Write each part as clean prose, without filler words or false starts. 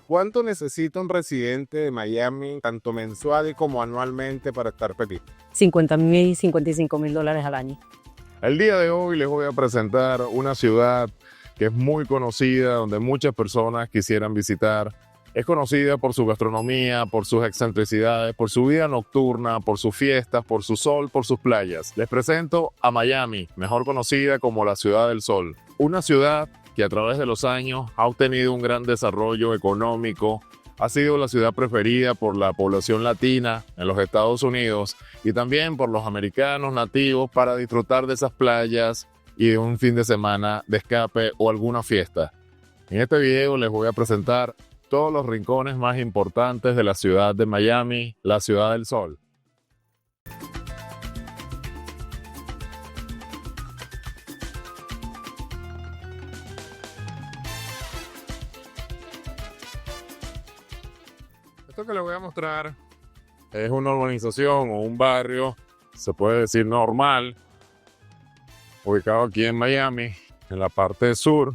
¿Cuánto necesita un residente de Miami, tanto mensual como anualmente, para estar feliz? 50.000, $55.000 al año. El día de hoy les voy a presentar una ciudad que es muy conocida, donde muchas personas quisieran visitar. Es conocida por su gastronomía, por sus excentricidades, por su vida nocturna, por sus fiestas, por su sol, por sus playas. Les presento a Miami, mejor conocida como la Ciudad del Sol. Una ciudad que a través de los años ha obtenido un gran desarrollo económico, ha sido la ciudad preferida por la población latina en los Estados Unidos y también por los americanos nativos para disfrutar de esas playas y de un fin de semana de escape o alguna fiesta. En este video les voy a presentar todos los rincones más importantes de la ciudad de Miami, la Ciudad del Sol. Esto que les voy a mostrar es una urbanización o un barrio, se puede decir normal, ubicado aquí en Miami, en la parte sur.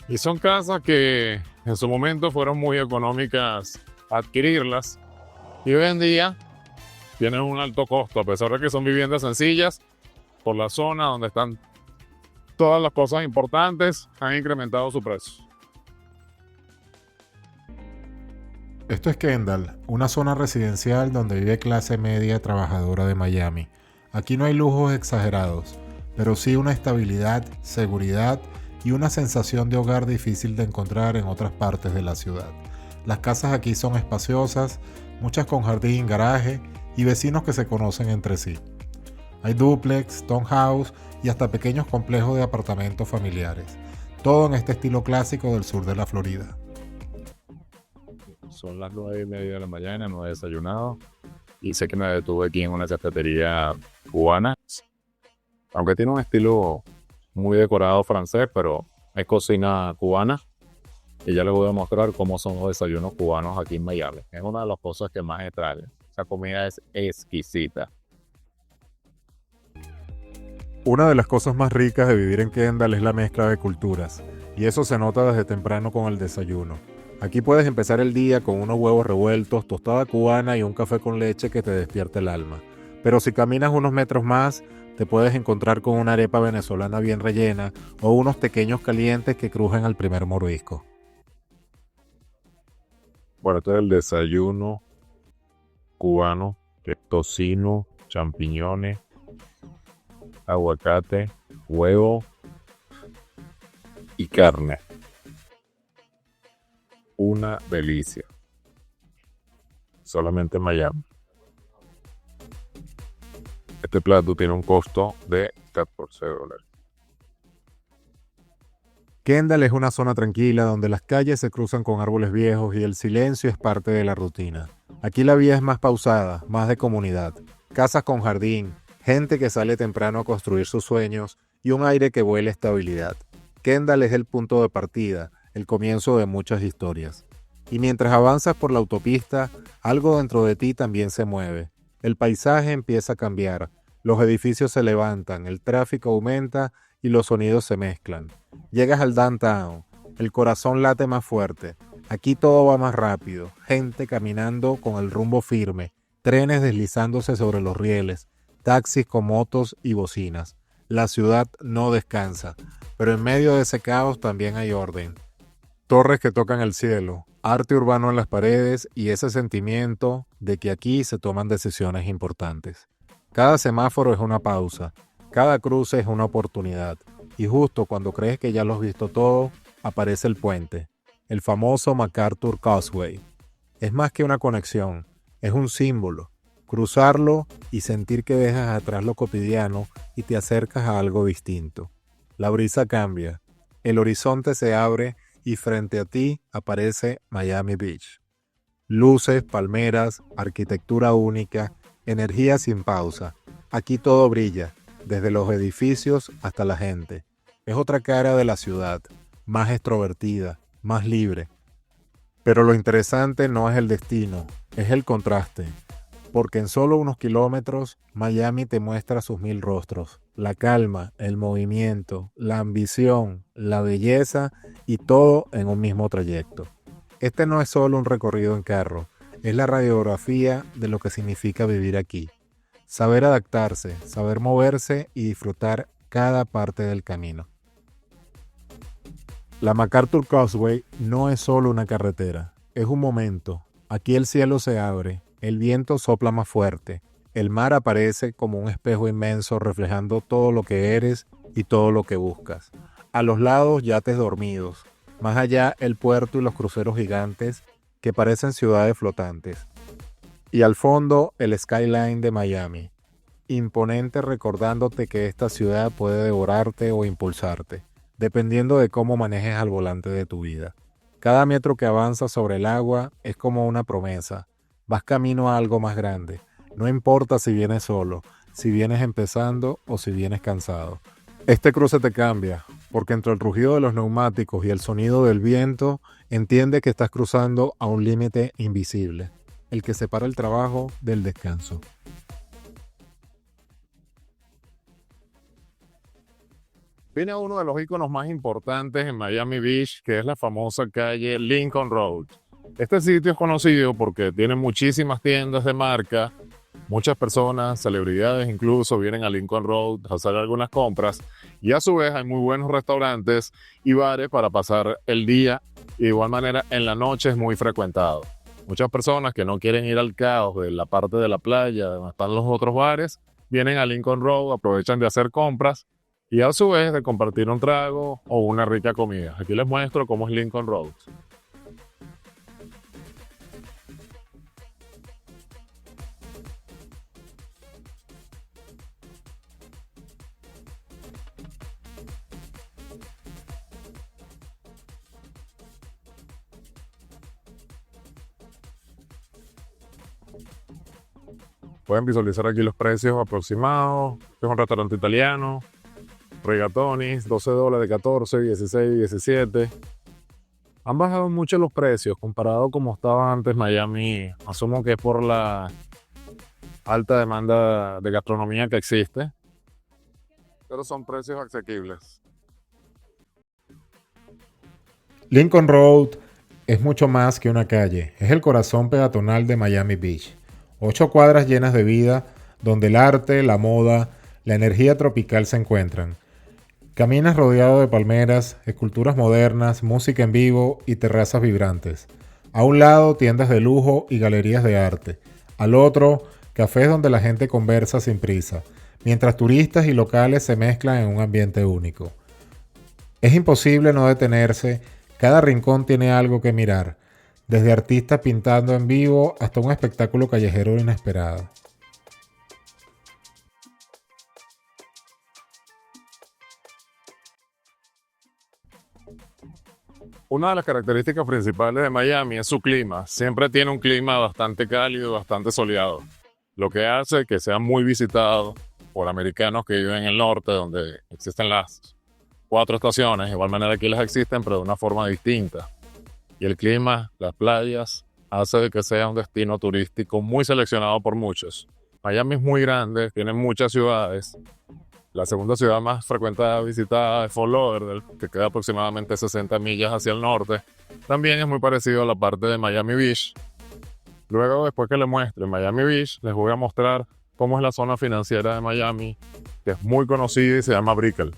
Y son casas que en su momento fueron muy económicas adquirirlas y hoy en día tienen un alto costo, a pesar de que son viviendas sencillas, por la zona donde están todas las cosas importantes, han incrementado su precio. Esto es Kendall, una zona residencial donde vive clase media trabajadora de Miami. Aquí no hay lujos exagerados, pero sí una estabilidad, seguridad y una sensación de hogar difícil de encontrar en otras partes de la ciudad. Las casas aquí son espaciosas, muchas con jardín, garaje y vecinos que se conocen entre sí. Hay dúplex, townhouse y hasta pequeños complejos de apartamentos familiares, todo en este estilo clásico del sur de la Florida. Son las 9:30 de la mañana, no he desayunado y sé que me detuve aquí en una cafetería cubana, aunque tiene un estilo muy decorado francés, pero es cocina cubana y ya les voy a mostrar cómo son los desayunos cubanos aquí en Miami. Es una de las cosas que más extraño. Esa comida es exquisita. Una de las cosas más ricas de vivir en Kendall es la mezcla de culturas, y eso se nota desde temprano con el desayuno. Aquí puedes empezar el día con unos huevos revueltos, tostada cubana y un café con leche que te despierta el alma. Pero si caminas unos metros más, te puedes encontrar con una arepa venezolana bien rellena o unos tequeños calientes que crujen al primer mordisco. Bueno, este es el desayuno cubano, de tocino, champiñones, aguacate, huevo y carne. Una delicia. Solamente en Miami. Este plato tiene un costo de $14. Kendall es una zona tranquila donde las calles se cruzan con árboles viejos y el silencio es parte de la rutina. Aquí la vida es más pausada, más de comunidad. Casas con jardín, gente que sale temprano a construir sus sueños y un aire que huele estabilidad. Kendall es el punto de partida, el comienzo de muchas historias. Y mientras avanzas por la autopista, algo dentro de ti también se mueve. El paisaje empieza a cambiar, los edificios se levantan, el tráfico aumenta y los sonidos se mezclan. Llegas al downtown, el corazón late más fuerte. Aquí todo va más rápido, gente caminando con el rumbo firme, trenes deslizándose sobre los rieles, taxis con motos y bocinas. La ciudad no descansa, pero en medio de ese caos también hay orden. Torres que tocan el cielo, arte urbano en las paredes y ese sentimiento de que aquí se toman decisiones importantes. Cada semáforo es una pausa, cada cruce es una oportunidad, y justo cuando crees que ya lo has visto todo, aparece el puente, el famoso MacArthur Causeway. Es más que una conexión, es un símbolo. Cruzarlo y sentir que dejas atrás lo cotidiano y te acercas a algo distinto. La brisa cambia, el horizonte se abre y frente a ti aparece Miami Beach. Luces, palmeras, arquitectura única, energía sin pausa. Aquí todo brilla, desde los edificios hasta la gente. Es otra cara de la ciudad, más extrovertida, más libre. Pero lo interesante no es el destino, es el contraste. Porque en solo unos kilómetros, Miami te muestra sus 1000 rostros. La calma, el movimiento, la ambición, la belleza y todo en un mismo trayecto. Este no es solo un recorrido en carro, es la radiografía de lo que significa vivir aquí. Saber adaptarse, saber moverse y disfrutar cada parte del camino. La MacArthur Causeway no es solo una carretera, es un momento. Aquí el cielo se abre, el viento sopla más fuerte, el mar aparece como un espejo inmenso reflejando todo lo que eres y todo lo que buscas. A los lados yates dormidos, más allá el puerto y los cruceros gigantes que parecen ciudades flotantes. Y al fondo el skyline de Miami, imponente recordándote que esta ciudad puede devorarte o impulsarte, dependiendo de cómo manejes al volante de tu vida. Cada metro que avanzas sobre el agua es como una promesa. Vas camino a algo más grande. No importa si vienes solo, si vienes empezando o si vienes cansado. Este cruce te cambia, porque entre el rugido de los neumáticos y el sonido del viento, entiende que estás cruzando a un límite invisible, el que separa el trabajo del descanso. Viene uno de los iconos más importantes en Miami Beach, que es la famosa calle Lincoln Road. Este sitio es conocido porque tiene muchísimas tiendas de marca, muchas personas, celebridades incluso, vienen a Lincoln Road a hacer algunas compras y a su vez hay muy buenos restaurantes y bares para pasar el día y de igual manera en la noche es muy frecuentado. Muchas personas que no quieren ir al caos de la parte de la playa donde están los otros bares, vienen a Lincoln Road, aprovechan de hacer compras y a su vez de compartir un trago o una rica comida. Aquí les muestro cómo es Lincoln Road. Pueden visualizar aquí los precios aproximados. Este es un restaurante italiano. Rigatonis, $12 de 14, 16, 17. Han bajado mucho los precios comparado como estaba antes Miami. Asumo que es por la alta demanda de gastronomía que existe. Pero son precios asequibles. Lincoln Road es mucho más que una calle, es el corazón peatonal de Miami Beach. 8 cuadras llenas de vida, donde el arte, la moda, la energía tropical se encuentran. Caminas rodeado de palmeras, esculturas modernas, música en vivo y terrazas vibrantes. A un lado, tiendas de lujo y galerías de arte. Al otro, cafés donde la gente conversa sin prisa, mientras turistas y locales se mezclan en un ambiente único. Es imposible no detenerse, cada rincón tiene algo que mirar, desde artistas pintando en vivo hasta un espectáculo callejero inesperado. Una de las características principales de Miami es su clima. Siempre tiene un clima bastante cálido, bastante soleado, lo que hace que sea muy visitado por americanos que viven en el norte, donde existen las 4 estaciones. De igual manera aquí las existen, pero de una forma distinta. Y el clima, las playas, hace de que sea un destino turístico muy seleccionado por muchos. Miami es muy grande, tiene muchas ciudades. La segunda ciudad más frecuentada visitada es Fort Lauderdale, que queda aproximadamente 60 millas hacia el norte. También es muy parecido a la parte de Miami Beach. Luego, después que les muestre Miami Beach, les voy a mostrar cómo es la zona financiera de Miami, que es muy conocida y se llama Brickell.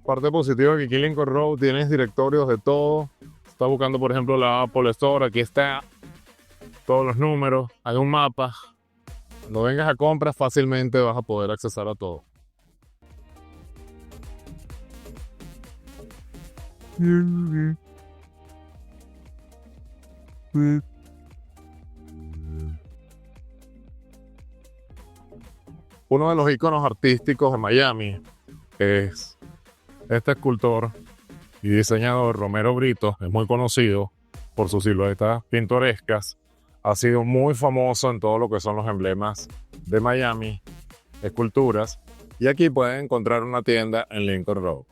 Parte positiva que aquí en Lincoln Road tienes directorios de todo. Estás buscando, por ejemplo, la Apple Store. Aquí está todos los números. Hay un mapa. Cuando vengas a compras, fácilmente vas a poder accesar a todo. Uno de los iconos artísticos de Miami es este escultor y diseñador Romero Britto. Es muy conocido por sus siluetas pintorescas. Ha sido muy famoso en todo lo que son los emblemas de Miami, esculturas. Y aquí pueden encontrar una tienda en Lincoln Road.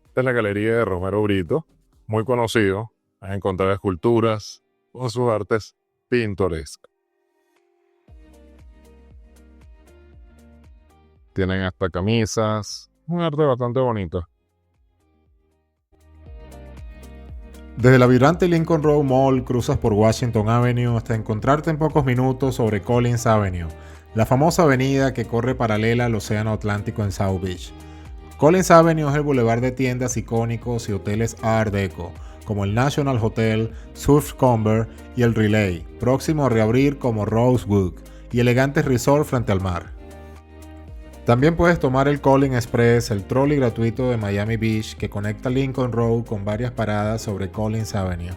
Esta es la galería de Romero Britto, muy conocido. Vas a encontrar esculturas con sus artes pintorescas. tienen hasta camisas, un arte bastante bonito. Desde la vibrante Lincoln Road Mall cruzas por Washington Avenue hasta encontrarte en pocos minutos sobre Collins Avenue, la famosa avenida que corre paralela al Océano Atlántico en South Beach. Collins Avenue es el bulevar de tiendas icónicos y hoteles Art Deco, como el National Hotel, Surf Comber y el Relay, próximo a reabrir como Rosewood, y elegantes resorts frente al mar. También puedes tomar el Collins Express, el trolley gratuito de Miami Beach que conecta Lincoln Road con varias paradas sobre Collins Avenue.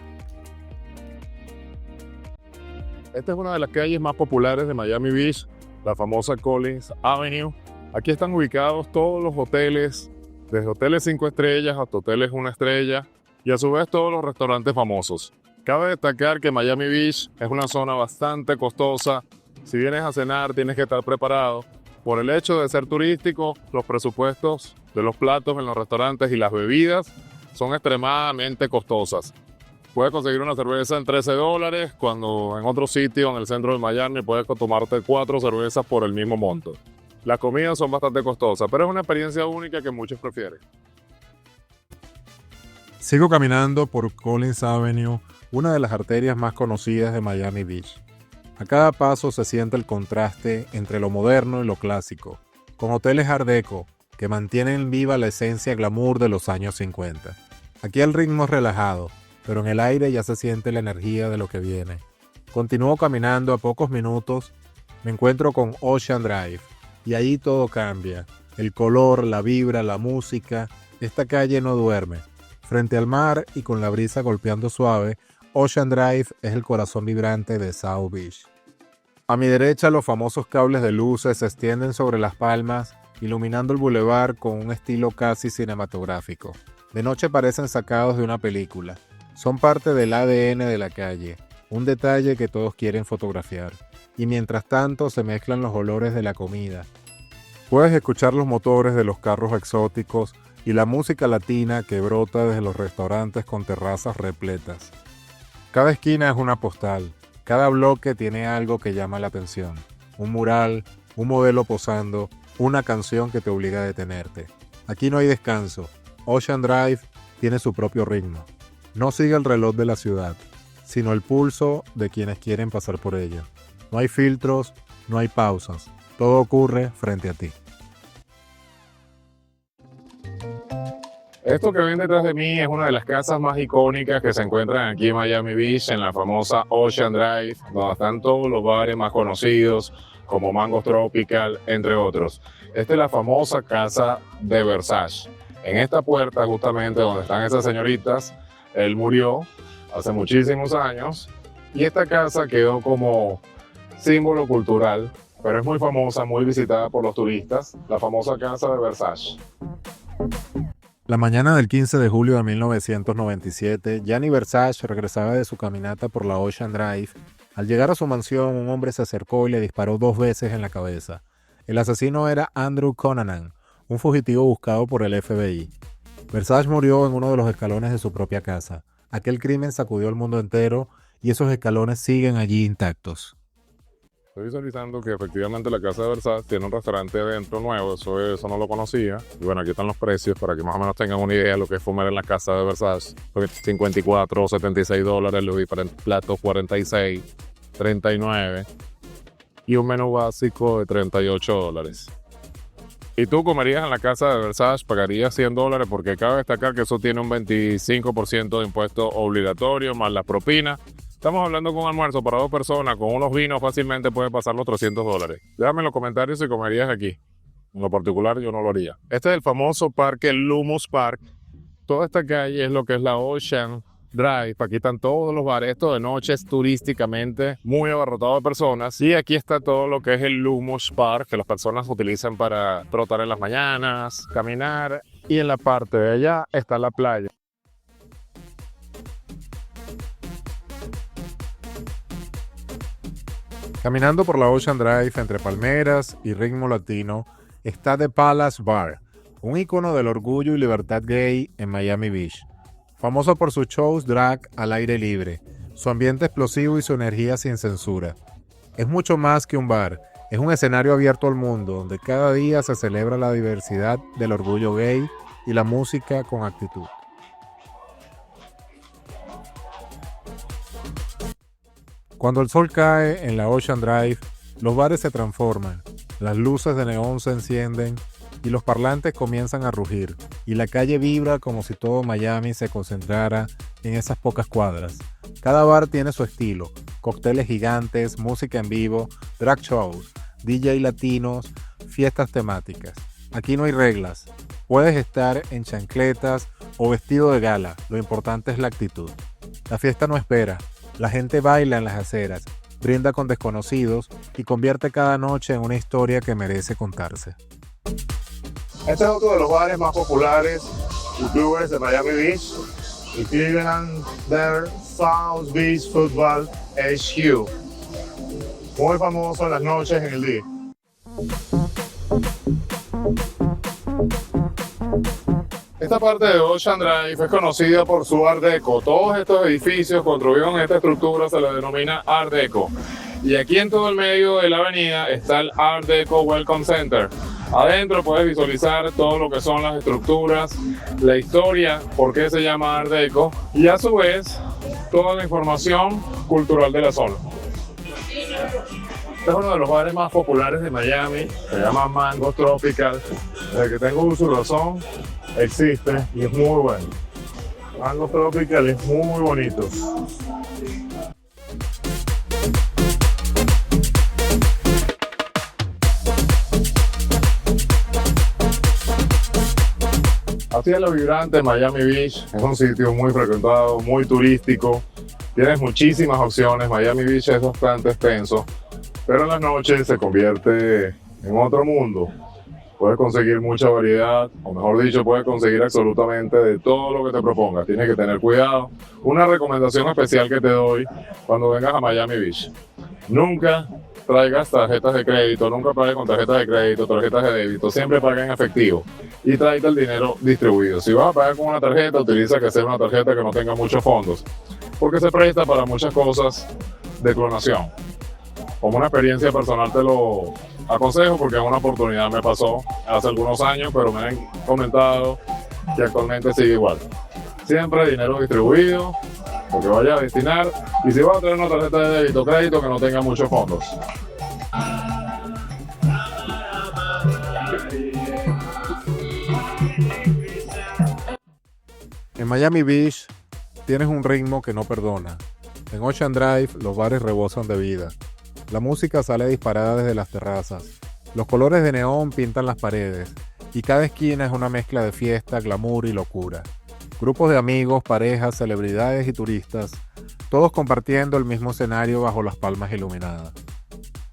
Esta es una de las calles más populares de Miami Beach, la famosa Collins Avenue. Aquí están ubicados todos los hoteles, desde hoteles 5 estrellas hasta hoteles 1 estrella, y a su vez todos los restaurantes famosos. Cabe destacar que Miami Beach es una zona bastante costosa. Si vienes a cenar tienes que estar preparado. Por el hecho de ser turístico, los presupuestos de los platos en los restaurantes y las bebidas son extremadamente costosas. Puedes conseguir una cerveza en $13, cuando en otro sitio en el centro de Miami puedes tomarte 4 cervezas por el mismo monto. Las comidas son bastante costosas, pero es una experiencia única que muchos prefieren. Sigo caminando por Collins Avenue, una de las arterias más conocidas de Miami Beach. A cada paso se siente el contraste entre lo moderno y lo clásico, con hoteles Art Deco que mantienen viva la esencia glamour de los años 50. Aquí el ritmo es relajado, pero en el aire ya se siente la energía de lo que viene. Continúo caminando. A pocos minutos me encuentro con Ocean Drive, y ahí todo cambia. El color, la vibra, la música. Esta calle no duerme. Frente al mar y con la brisa golpeando suave, Ocean Drive es el corazón vibrante de South Beach. A mi derecha, los famosos cables de luces se extienden sobre las palmas, iluminando el bulevar con un estilo casi cinematográfico. De noche parecen sacados de una película. Son parte del ADN de la calle, un detalle que todos quieren fotografiar. Y mientras tanto se mezclan los olores de la comida. Puedes escuchar los motores de los carros exóticos y la música latina que brota desde los restaurantes con terrazas repletas. Cada esquina es una postal, cada bloque tiene algo que llama la atención. Un mural, un modelo posando, una canción que te obliga a detenerte. Aquí no hay descanso. Ocean Drive tiene su propio ritmo. No sigue el reloj de la ciudad, sino el pulso de quienes quieren pasar por ella. No hay filtros, no hay pausas. Todo ocurre frente a ti. Esto que ven detrás de mí es una de las casas más icónicas que se encuentran aquí en Miami Beach, en la famosa Ocean Drive, donde están todos los bares más conocidos, como Mango Tropical, entre otros. Esta es la famosa casa de Versace. En esta puerta, justamente donde están esas señoritas, él murió hace muchísimos años, y esta casa quedó como símbolo cultural, pero es muy famosa, muy visitada por los turistas, la famosa casa de Versace. La mañana del 15 de julio de 1997, Gianni Versace regresaba de su caminata por la Ocean Drive. Al llegar a su mansión, un hombre se acercó y le disparó 2 veces en la cabeza. El asesino era Andrew Cunanan, un fugitivo buscado por el FBI. Versace murió en uno de los escalones de su propia casa. Aquel crimen sacudió el mundo entero y esos escalones siguen allí intactos. Estoy visualizando que efectivamente la casa de Versace tiene un restaurante adentro nuevo, eso no lo conocía. Y bueno, aquí están los precios para que más o menos tengan una idea de lo que es comer en la casa de Versace. $54, $76, los diferentes platos, 46, 39 y un menú básico de $38. ¿Y tú comerías en la casa de Versace? ¿Pagarías $100? Porque cabe destacar que eso tiene un 25% de impuesto obligatorio más la propina. Estamos hablando con un almuerzo para 2 personas, con unos vinos fácilmente puede pasar los $300. Déjame en los comentarios si comerías aquí. En lo particular yo no lo haría. Este es el famoso parque Lummus Park. Toda esta calle es lo que es la Ocean Drive. Aquí están todos los bares. Esto de noche es turísticamente muy abarrotado de personas. Y aquí está todo lo que es el Lummus Park, que las personas utilizan para trotar en las mañanas, caminar. Y en la parte de allá está la playa. Caminando por la Ocean Drive entre palmeras y ritmo latino está The Palace Bar, un icono del orgullo y libertad gay en Miami Beach. Famoso por sus shows drag al aire libre, su ambiente explosivo y su energía sin censura. Es mucho más que un bar, Es un escenario abierto al mundo donde cada día se celebra la diversidad del orgullo gay y la música con actitud. Cuando el sol cae en la Ocean Drive, los bares se transforman, las luces de neón se encienden y los parlantes comienzan a rugir, y la calle vibra como si todo Miami se concentrara en esas pocas cuadras. Cada bar tiene su estilo, cócteles gigantes, música en vivo, drag shows, DJ latinos, fiestas temáticas. Aquí no hay reglas, puedes estar en chancletas o vestido de gala, lo importante es la actitud. La fiesta no espera, la gente baila en las aceras, brinda con desconocidos y convierte cada noche en una historia que merece contarse. Este es otro de los bares más populares y clubes de Miami Beach, el Cleveland Dare South Beach Football HQ. Muy famoso en las noches en el día. Esta parte de Ocean Drive es conocida por su Art Deco. Todos estos edificios construidos en esta estructura se les denomina Art Deco. Y aquí en todo el medio de la avenida está el Art Deco Welcome Center. Adentro puedes visualizar todo lo que son las estructuras, la historia, por qué se llama Art Deco y a su vez toda la información cultural de la zona. Este es uno de los bares más populares de Miami, se llama Mango Tropical. Desde que tengo uso de razón, existe y es muy bueno. Mango Tropical es muy bonito. Así es lo vibrante Miami Beach, es un sitio muy frecuentado, muy turístico, tienes muchísimas opciones, Miami Beach es bastante extenso, pero en las noches se convierte en otro mundo. Puedes conseguir mucha variedad, o mejor dicho, puedes conseguir absolutamente de todo lo que te propongas. Tienes que tener cuidado. Una recomendación especial que te doy cuando vengas a Miami Beach: nunca traigas tarjetas de crédito, nunca pagues con tarjetas de crédito, tarjetas de débito, siempre paga en efectivo y tráete el dinero distribuido. Si vas a pagar con una tarjeta, utiliza que sea una tarjeta que no tenga muchos fondos, porque se presta para muchas cosas de clonación. Como una experiencia personal te lo aconsejo porque en una oportunidad me pasó hace algunos años, pero me han comentado que actualmente sigue igual. Siempre dinero distribuido, porque vaya a destinar, y si vas a tener una tarjeta de débito o crédito que no tenga muchos fondos. En Miami Beach tienes un ritmo que no perdona. En Ocean Drive los bares rebosan de vida. La música sale disparada desde las terrazas. Los colores de neón pintan las paredes y cada esquina es una mezcla de fiesta, glamour y locura. Grupos de amigos, parejas, celebridades y turistas, todos compartiendo el mismo escenario bajo las palmas iluminadas.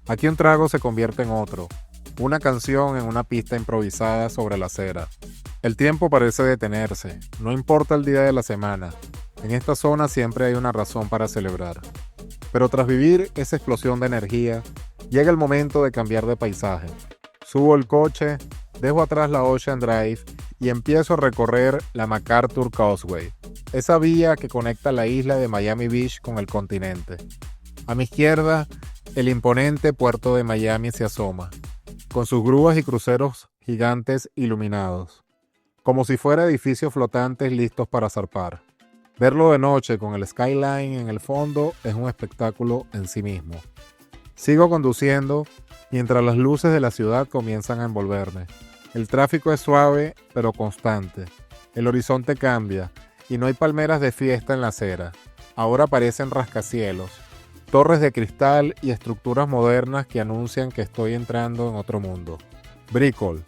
Aquí un trago se convierte en otro, una canción en una pista improvisada sobre la acera. El tiempo parece detenerse, no importa el día de la semana. En esta zona siempre hay una razón para celebrar. Pero tras vivir esa explosión de energía, llega el momento de cambiar de paisaje. Subo el coche, dejo atrás la Ocean Drive y empiezo a recorrer la MacArthur Causeway, esa vía que conecta la isla de Miami Beach con el continente. A mi izquierda, el imponente puerto de Miami se asoma, con sus grúas y cruceros gigantes iluminados, como si fuera edificios flotantes listos para zarpar. Verlo de noche con el skyline en el fondo es un espectáculo en sí mismo. Sigo conduciendo mientras las luces de la ciudad comienzan a envolverme. El tráfico es suave pero constante. El horizonte cambia y no hay palmeras de fiesta en la acera. Ahora aparecen rascacielos, torres de cristal y estructuras modernas que anuncian que estoy entrando en otro mundo. Brickell.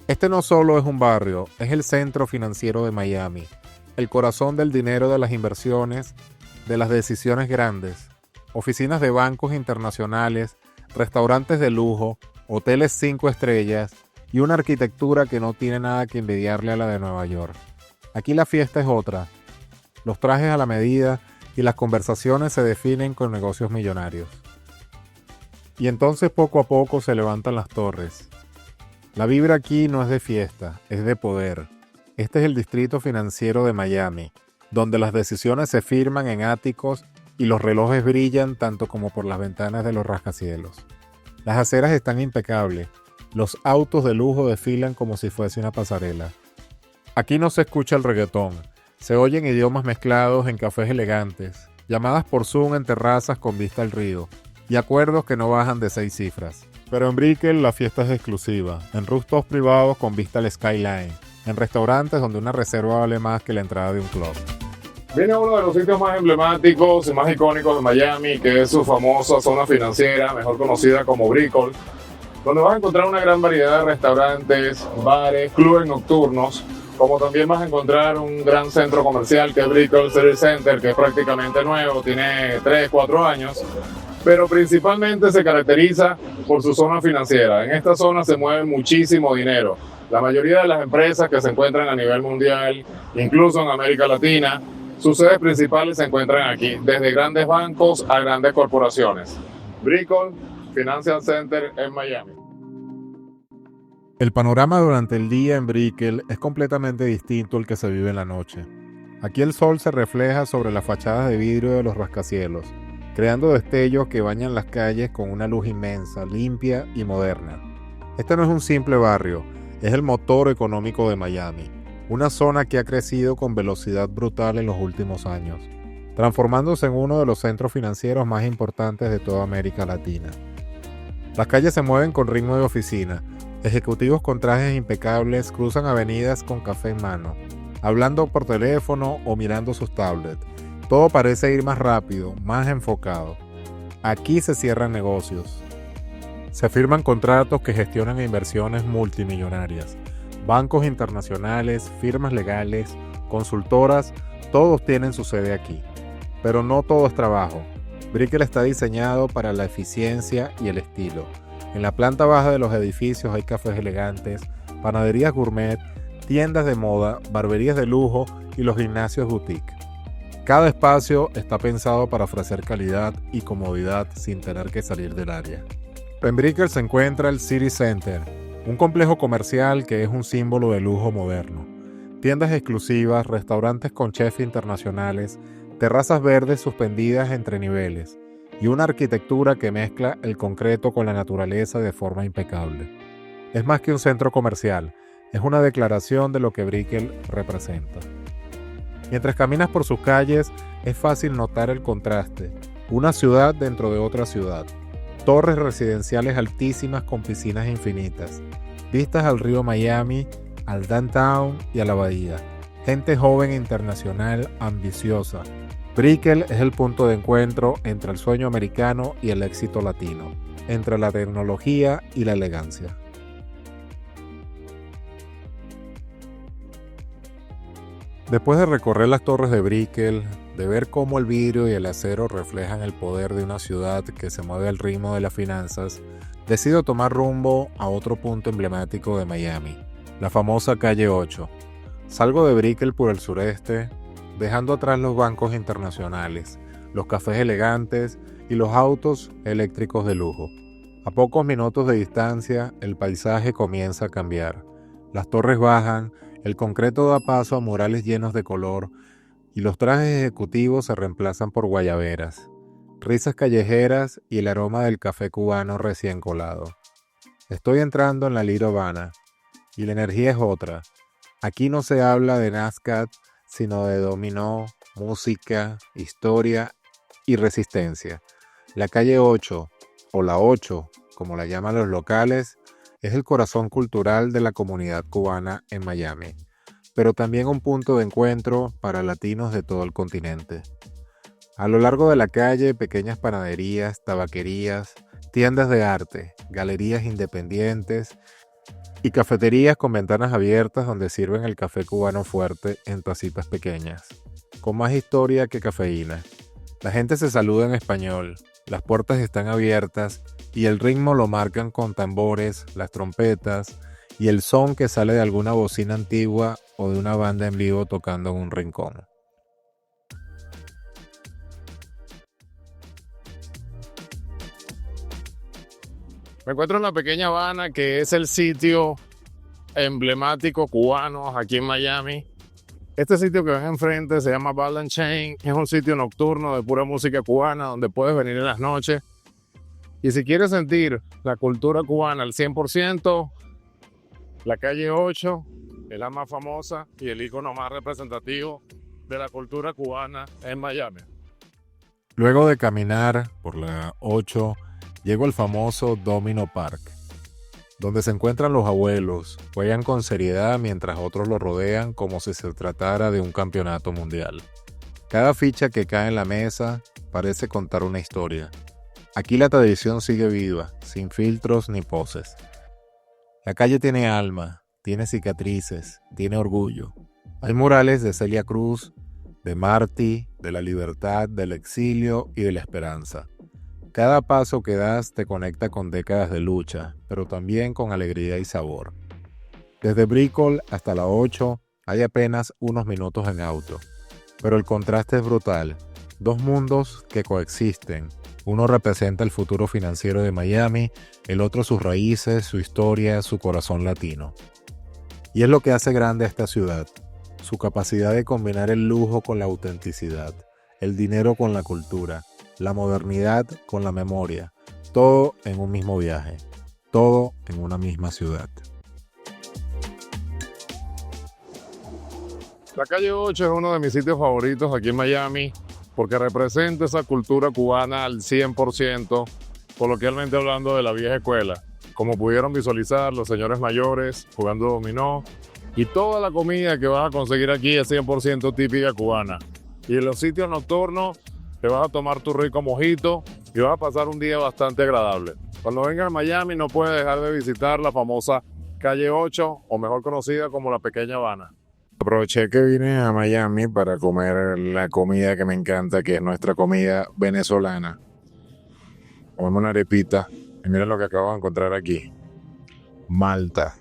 Este no solo es un barrio, es el centro financiero de Miami. El corazón del dinero, de las inversiones, de las decisiones grandes, oficinas de bancos internacionales, restaurantes de lujo, hoteles 5 estrellas y una arquitectura que no tiene nada que envidiarle a la de Nueva York. Aquí la fiesta es otra, los trajes a la medida y las conversaciones se definen con negocios millonarios. Y entonces poco a poco se levantan las torres. La vibra aquí no es de fiesta, es de poder. Este es el distrito financiero de Miami, donde las decisiones se firman en áticos y los relojes brillan tanto como por las ventanas de los rascacielos. Las aceras están impecables, los autos de lujo desfilan como si fuese una pasarela. Aquí no se escucha el reggaetón, se oyen idiomas mezclados en cafés elegantes, llamadas por Zoom en terrazas con vista al río, y acuerdos que no bajan de 6 cifras. Pero en Brickell la fiesta es exclusiva, en rooftops privados con vista al skyline, en restaurantes donde una reserva vale más que la entrada de un club. Viene uno de los sitios más emblemáticos y más icónicos de Miami, que es su famosa zona financiera, mejor conocida como Brickell, donde vas a encontrar una gran variedad de restaurantes, bares, clubes nocturnos, como también vas a encontrar un gran centro comercial que es Brickell City Center, que es prácticamente nuevo, tiene 3, 4 años, pero principalmente se caracteriza por su zona financiera. En esta zona se mueve muchísimo dinero. La mayoría de las empresas que se encuentran a nivel mundial, incluso en América Latina, sus sedes principales se encuentran aquí, desde grandes bancos a grandes corporaciones. Brickell Financial Center en Miami. El panorama durante el día en Brickell es completamente distinto al que se vive en la noche. Aquí el sol se refleja sobre las fachadas de vidrio de los rascacielos, creando destellos que bañan las calles con una luz inmensa, limpia y moderna. Este no es un simple barrio, es el motor económico de Miami, una zona que ha crecido con velocidad brutal en los últimos años, transformándose en uno de los centros financieros más importantes de toda América Latina. Las calles se mueven con ritmo de oficina, ejecutivos con trajes impecables cruzan avenidas con café en mano, hablando por teléfono o mirando sus tablets. Todo parece ir más rápido, más enfocado. Aquí se cierran negocios. Se firman contratos que gestionan inversiones multimillonarias. Bancos internacionales, firmas legales, consultoras, todos tienen su sede aquí. Pero no todo es trabajo. Brickell está diseñado para la eficiencia y el estilo. En la planta baja de los edificios hay cafés elegantes, panaderías gourmet, tiendas de moda, barberías de lujo y los gimnasios boutique. Cada espacio está pensado para ofrecer calidad y comodidad sin tener que salir del área. En Brickell se encuentra el City Center, un complejo comercial que es un símbolo de lujo moderno. Tiendas exclusivas, restaurantes con chefs internacionales, terrazas verdes suspendidas entre niveles y una arquitectura que mezcla el concreto con la naturaleza de forma impecable. Es más que un centro comercial, es una declaración de lo que Brickell representa. Mientras caminas por sus calles, es fácil notar el contraste, una ciudad dentro de otra ciudad. Torres residenciales altísimas con piscinas infinitas, vistas al río Miami, al downtown y a la bahía. Gente joven e internacional ambiciosa. Brickell es el punto de encuentro entre el sueño americano y el éxito latino, entre la tecnología y la elegancia. Después de recorrer las torres de Brickell, de ver cómo el vidrio y el acero reflejan el poder de una ciudad que se mueve al ritmo de las finanzas, decido tomar rumbo a otro punto emblemático de Miami, la famosa calle 8. Salgo de Brickell por el sureste, dejando atrás los bancos internacionales, los cafés elegantes y los autos eléctricos de lujo. A pocos minutos de distancia, el paisaje comienza a cambiar. Las torres bajan, el concreto da paso a murales llenos de color y los trajes ejecutivos se reemplazan por guayaberas, risas callejeras y el aroma del café cubano recién colado. Estoy entrando en la Little Havana y la energía es otra. Aquí no se habla de NASCAR, sino de dominó, música, historia y resistencia. La calle 8, o la 8, como la llaman los locales, es el corazón cultural de la comunidad cubana en Miami, pero también un punto de encuentro para latinos de todo el continente. A lo largo de la calle, pequeñas panaderías, tabaquerías, tiendas de arte, galerías independientes y cafeterías con ventanas abiertas donde sirven el café cubano fuerte en tacitas pequeñas, con más historia que cafeína. La gente se saluda en español, las puertas están abiertas y el ritmo lo marcan con tambores, las trompetas y el son que sale de alguna bocina antigua o de una banda en vivo tocando en un rincón. Me encuentro en la pequeña Habana, que es el sitio emblemático cubano aquí en Miami. Este sitio que ves enfrente se llama Ball and Chain. Es un sitio nocturno de pura música cubana donde puedes venir en las noches. Y si quieres sentir la cultura cubana al 100%, la calle 8 es la más famosa y el icono más representativo de la cultura cubana en Miami. Luego de caminar por la 8, llego al famoso Domino Park, donde se encuentran los abuelos, juegan con seriedad mientras otros lo rodean como si se tratara de un campeonato mundial. Cada ficha que cae en la mesa parece contar una historia. Aquí la tradición sigue viva, sin filtros ni poses. La calle tiene alma, tiene cicatrices, tiene orgullo. Hay murales de Celia Cruz, de Martí, de la libertad, del exilio y de la esperanza. Cada paso que das te conecta con décadas de lucha, pero también con alegría y sabor. Desde Brickell hasta la 8 hay apenas unos minutos en auto, pero el contraste es brutal. Dos mundos que coexisten. Uno representa el futuro financiero de Miami, el otro sus raíces, su historia, su corazón latino. Y es lo que hace grande a esta ciudad, su capacidad de combinar el lujo con la autenticidad, el dinero con la cultura, la modernidad con la memoria, todo en un mismo viaje, todo en una misma ciudad. La calle 8 es uno de mis sitios favoritos aquí en Miami porque representa esa cultura cubana al 100%, coloquialmente hablando de la vieja escuela. Como pudieron visualizar, los señores mayores jugando dominó y toda la comida que vas a conseguir aquí es 100% típica cubana. Y en los sitios nocturnos te vas a tomar tu rico mojito y vas a pasar un día bastante agradable. Cuando vengas a Miami no puedes dejar de visitar la famosa calle 8 o mejor conocida como la Pequeña Habana. Aproveché que vine a Miami para comer la comida que me encanta, que es nuestra comida venezolana. Comemos una arepita y miren lo que acabo de encontrar aquí. Malta,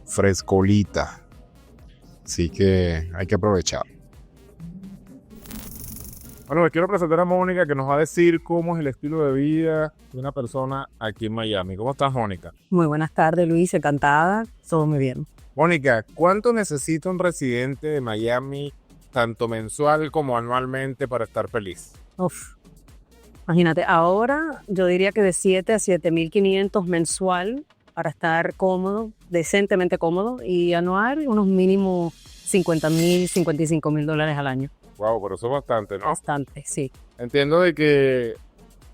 frescolita. Así que hay que aprovechar. Bueno, les quiero presentar a Mónica que nos va a decir cómo es el estilo de vida de una persona aquí en Miami. ¿Cómo estás, Mónica? Muy buenas tardes, Luis, encantada, todo muy bien. Mónica, ¿cuánto necesita un residente de Miami, tanto mensual como anualmente, para estar feliz? Uf, imagínate, ahora yo diría que de 7 a 7.500 mensual para estar cómodo, decentemente cómodo, y anual unos mínimo 50.000, 55.000 dólares al año. Wow, pero eso es bastante, ¿no? Bastante, sí. Entiendo de que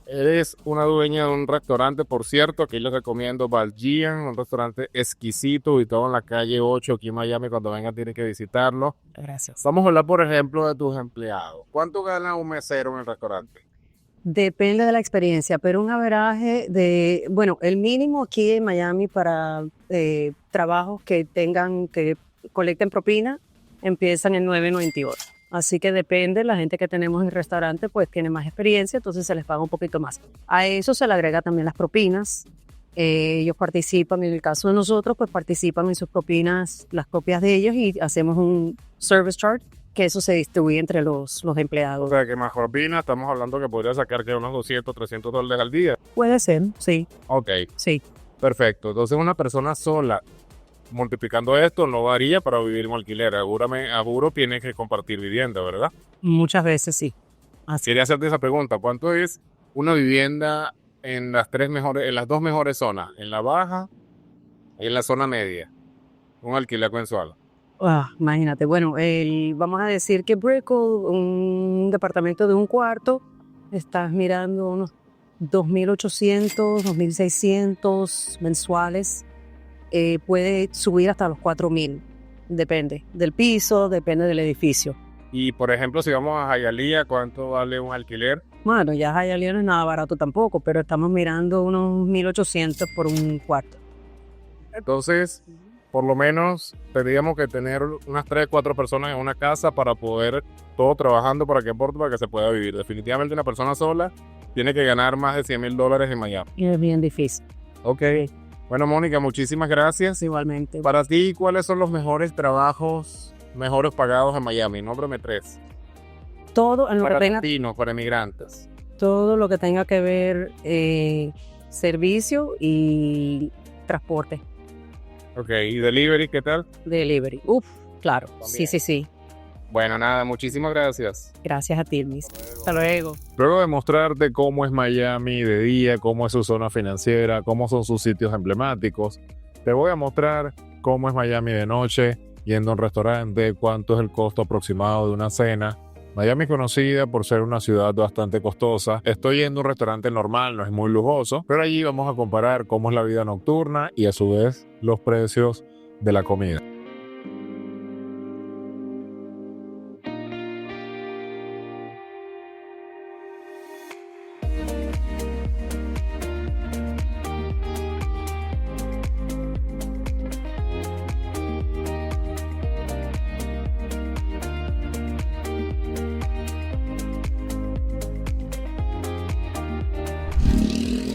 eres una dueña de un restaurante, por cierto, aquí les recomiendo Baljian, un restaurante exquisito ubicado en la calle 8 aquí en Miami. Cuando vengan tienen que visitarlo. Gracias. Vamos a hablar, por ejemplo, de tus empleados. ¿Cuánto gana un mesero en el restaurante? Depende de la experiencia, pero un averaje de, bueno, el mínimo aquí en Miami para trabajos que colecten propina empiezan en $9.98. Así que depende, la gente que tenemos en el restaurante pues tiene más experiencia, entonces se les paga un poquito más. A eso se le agrega también las propinas. Ellos participan, en el caso de nosotros, pues participan en sus propinas, las propias de ellos, y hacemos un service charge, que eso se distribuye entre los empleados. O sea, que más propina, estamos hablando que podría sacar que unos 200, 300 dólares al día. Puede ser, sí. Ok, Sí. perfecto. Entonces una persona sola, multiplicando esto, no varía para vivir en alquiler. Seguro tiene que compartir vivienda, ¿verdad? Muchas veces sí. Así. Quería hacerte esa pregunta. ¿Cuánto es una vivienda en las dos mejores zonas? En la baja y en la zona media. Un alquiler mensual. Imagínate, bueno, vamos a decir que Brickell, un departamento de un cuarto, estás mirando unos 2.800, 2.600 mensuales. Puede subir hasta los 4.000, depende del piso, depende del edificio. Y por ejemplo, si vamos a Hialeah, ¿cuánto vale un alquiler? Bueno, ya Hialeah no es nada barato tampoco, pero estamos mirando unos 1.800 por un cuarto. Entonces, por lo menos tendríamos que tener unas 3, 4 personas en una casa para poder, todo trabajando para que se pueda vivir. Definitivamente una persona sola tiene que ganar más de $100.000 en Miami. Y es bien difícil. Ok. Bueno, Mónica, muchísimas gracias. Igualmente. Para ti, ¿cuáles son los mejores trabajos, mejores pagados en Miami? Nómbrame 3. Todo en lo Para que tenga, latinos, para emigrantes. todo lo que tenga que ver servicio y transporte, Ok, ¿y delivery qué tal? delivery. Claro. También. Sí. Bueno, nada, muchísimas gracias. Gracias a ti, Luis. Hasta luego. Luego de mostrarte cómo es Miami de día, cómo es su zona financiera, cómo son sus sitios emblemáticos, te voy a mostrar cómo es Miami de noche, yendo a un restaurante, cuánto es el costo aproximado de una cena. Miami es conocida por ser una ciudad bastante costosa. Estoy yendo a un restaurante normal, no es muy lujoso, pero allí vamos a comparar cómo es la vida nocturna y a su vez los precios de la comida.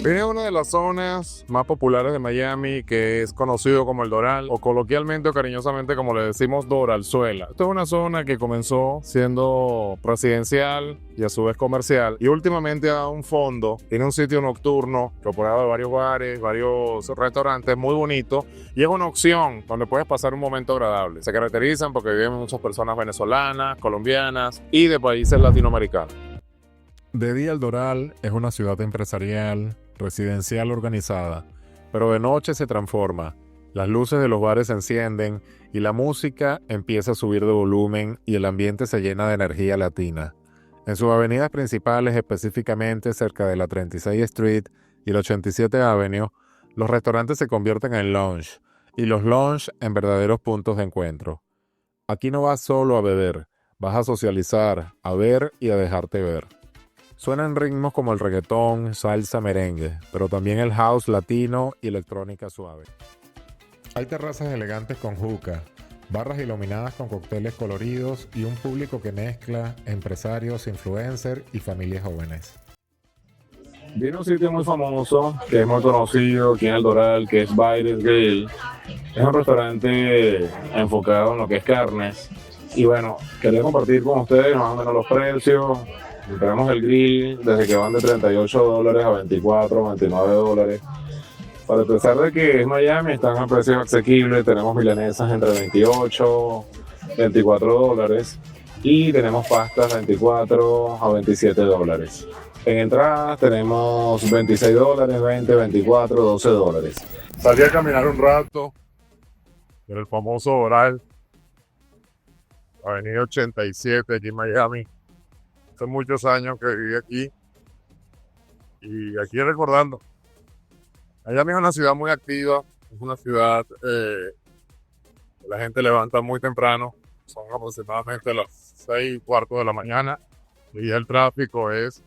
Vine a una de las zonas más populares de Miami, que es conocido como el Doral, o coloquialmente o cariñosamente como le decimos Doralzuela. Esta es una zona que comenzó siendo residencial y a su vez comercial, y últimamente ha dado un fondo. Tiene un sitio nocturno rodeado de varios bares, varios restaurantes muy bonitos, y es una opción donde puedes pasar un momento agradable. Se caracterizan porque viven muchas personas venezolanas, colombianas y de países latinoamericanos. De día el Doral es una ciudad empresarial, residencial organizada, pero de noche se transforma. Las luces de los bares se encienden y la música empieza a subir de volumen y el ambiente se llena de energía latina. En sus avenidas principales, específicamente cerca de la 36 Street y la 87 Avenue, los restaurantes se convierten en lounge y los lounge en verdaderos puntos de encuentro. Aquí no vas solo a beber, vas a socializar, a ver y a dejarte ver. Suenan ritmos como el reggaetón, salsa, merengue, pero también el house latino y electrónica suave. Hay terrazas elegantes con hookah, barras iluminadas con cócteles coloridos y un público que mezcla empresarios, influencers y familias jóvenes. Viene un sitio muy famoso, que es muy conocido aquí en El Doral, que es Bailes Grill. Es un restaurante enfocado en lo que es carnes. Y bueno, quería compartir con ustedes más o menos los precios. Tenemos el grill desde que van de $38 a $24, $29. Para pesar de que es Miami, están a precios asequibles. Tenemos milanesas entre $28, $24 y tenemos pastas $24 a $27. En entradas tenemos $26, $20, $24, $12. Salí a caminar un rato en el famoso Doral, Avenida 87 aquí en Miami. Hace muchos años que viví aquí y aquí recordando. Miami es una ciudad muy activa, es una ciudad que la gente levanta muy temprano, son aproximadamente las 6:15 de la mañana y el tráfico es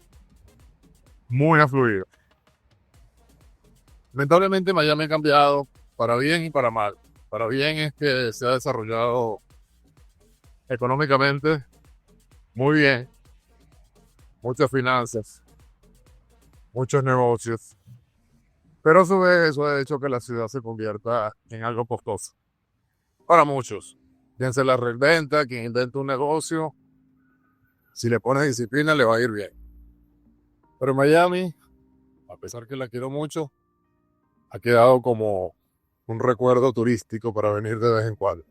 muy afluido. Lamentablemente Miami ha cambiado para bien y para mal. Para bien es que se ha desarrollado económicamente muy bien. Muchas finanzas, muchos negocios, pero a su vez eso ha hecho que la ciudad se convierta en algo costoso. Para muchos, quien se la reinventa, quien intenta un negocio, si le pone disciplina le va a ir bien. Pero Miami, a pesar que la quiero mucho, ha quedado como un recuerdo turístico para venir de vez en cuando.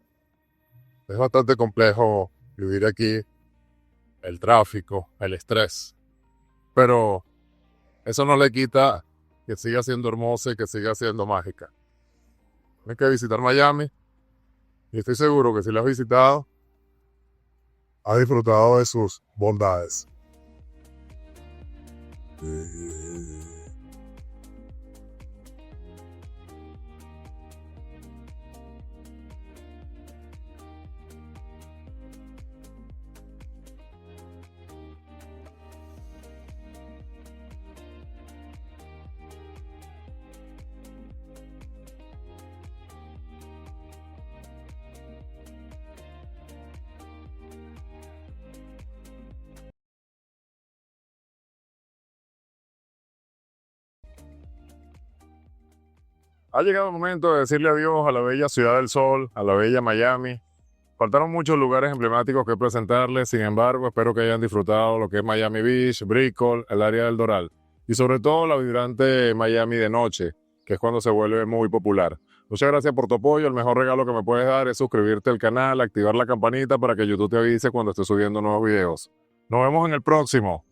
Es bastante complejo vivir aquí. El tráfico, el estrés. Pero eso no le quita que siga siendo hermosa y que siga siendo mágica. Tienes que visitar Miami y estoy seguro que si la has visitado, has disfrutado de sus bondades. Ha llegado el momento de decirle adiós a la bella Ciudad del Sol, a la bella Miami. Faltaron muchos lugares emblemáticos que presentarles, sin embargo, espero que hayan disfrutado lo que es Miami Beach, Brickell, el área del Doral y sobre todo la vibrante Miami de noche, que es cuando se vuelve muy popular. Muchas gracias por tu apoyo. El mejor regalo que me puedes dar es suscribirte al canal, activar la campanita para que YouTube te avise cuando esté subiendo nuevos videos. Nos vemos en el próximo.